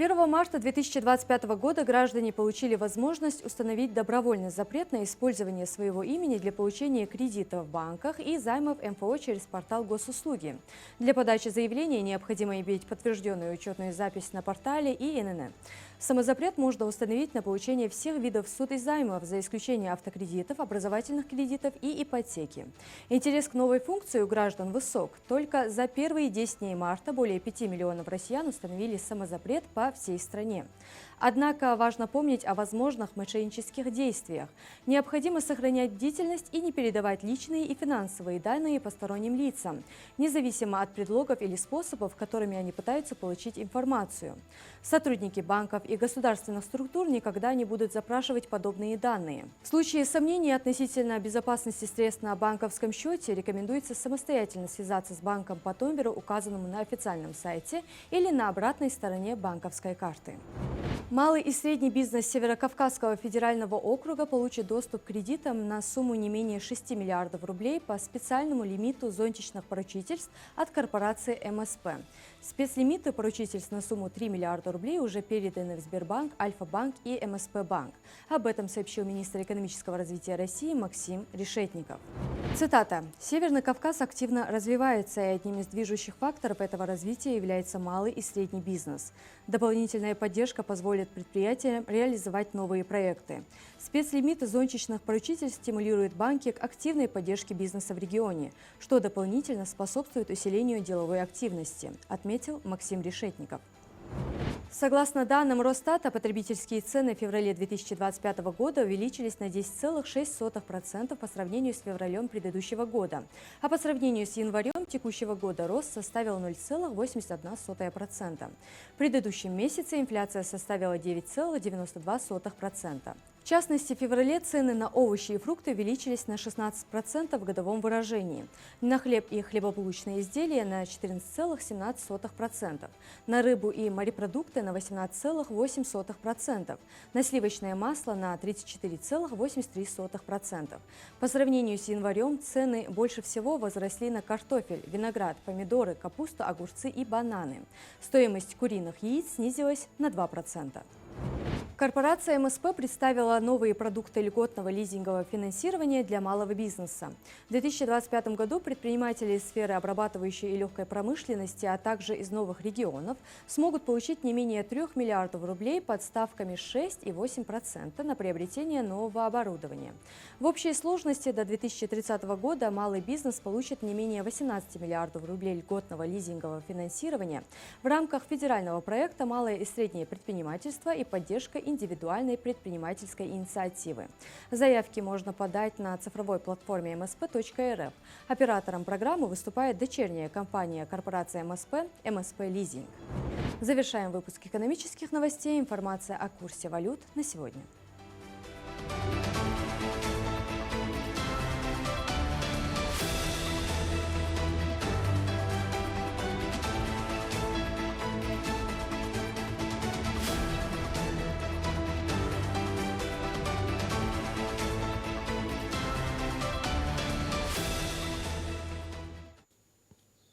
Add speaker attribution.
Speaker 1: 1 марта 2025 года граждане получили возможность установить добровольный запрет на использование своего имени для получения кредита в банках и займов МФО через портал Госуслуги. Для подачи заявления необходимо иметь подтвержденную учетную запись на портале и ИНН. Самозапрет можно установить на получение всех видов суд и займов, за исключением автокредитов, образовательных кредитов и ипотеки. Интерес к новой функции у граждан высок. Только за первые 10 дней марта более 5 миллионов россиян установили самозапрет по всей стране. Однако важно помнить о возможных мошеннических действиях. Необходимо сохранять бдительность и не передавать личные и финансовые данные посторонним лицам, независимо от предлогов или способов, которыми они пытаются получить информацию. Сотрудники банков и государственных структур никогда не будут запрашивать подобные данные. В случае сомнений относительно безопасности средств на банковском счете рекомендуется самостоятельно связаться с банком по номеру, указанному на официальном сайте или на обратной стороне банковской карты. Малый и средний бизнес Северокавказского федерального округа получит доступ к кредитам на сумму не менее 6 миллиардов рублей по специальному лимиту зонтичных поручительств от корпорации МСП. Спецлимиты поручительств на сумму 3 миллиарда рублей уже переданы в Сбербанк, Альфа-банк и МСП-банк. Об этом сообщил министр экономического развития России Максим Решетников. Цитата. «Северный Кавказ активно развивается, и одним из движущих факторов этого развития является малый и средний бизнес. Дополнительная поддержка позволит предприятиям реализовать новые проекты. Спецлимиты зонтичных поручительств стимулируют банки к активной поддержке бизнеса в регионе, что дополнительно способствует усилению деловой активности», отметил Максим Решетников. Согласно данным Росстата, потребительские цены в феврале 2025 года увеличились на 10,6% по сравнению с февралем предыдущего года, а по сравнению с январем текущего года рост составил 0,81%. В предыдущем месяце инфляция составила 9,92%. В частности, в феврале цены на овощи и фрукты увеличились на 16% в годовом выражении, на хлеб и хлебобулочные изделия на 14,17%, на рыбу и морепродукты на 18,8%, на сливочное масло на 34,83%. По сравнению с январем цены больше всего возросли на картофель, виноград, помидоры, капусту, огурцы и бананы. Стоимость куриных яиц снизилась на 2%. Корпорация МСП представила новые продукты льготного лизингового финансирования для малого бизнеса. В 2025 году предприниматели из сферы обрабатывающей и легкой промышленности, а также из новых регионов смогут получить не менее 3 миллиардов рублей под ставками 6 и 8% на приобретение нового оборудования. В общей сложности до 2030 года малый бизнес получит не менее 18 миллиардов рублей льготного лизингового финансирования в рамках федерального проекта «Малое и среднее предпринимательство и поддержка индивидуальной предпринимательской инициативы». Заявки можно подать на цифровой платформе msp.rf. Оператором программы выступает дочерняя компания корпорации МСП «МСП Лизинг». Завершаем выпуск экономических новостей. Информация о курсе валют на сегодня.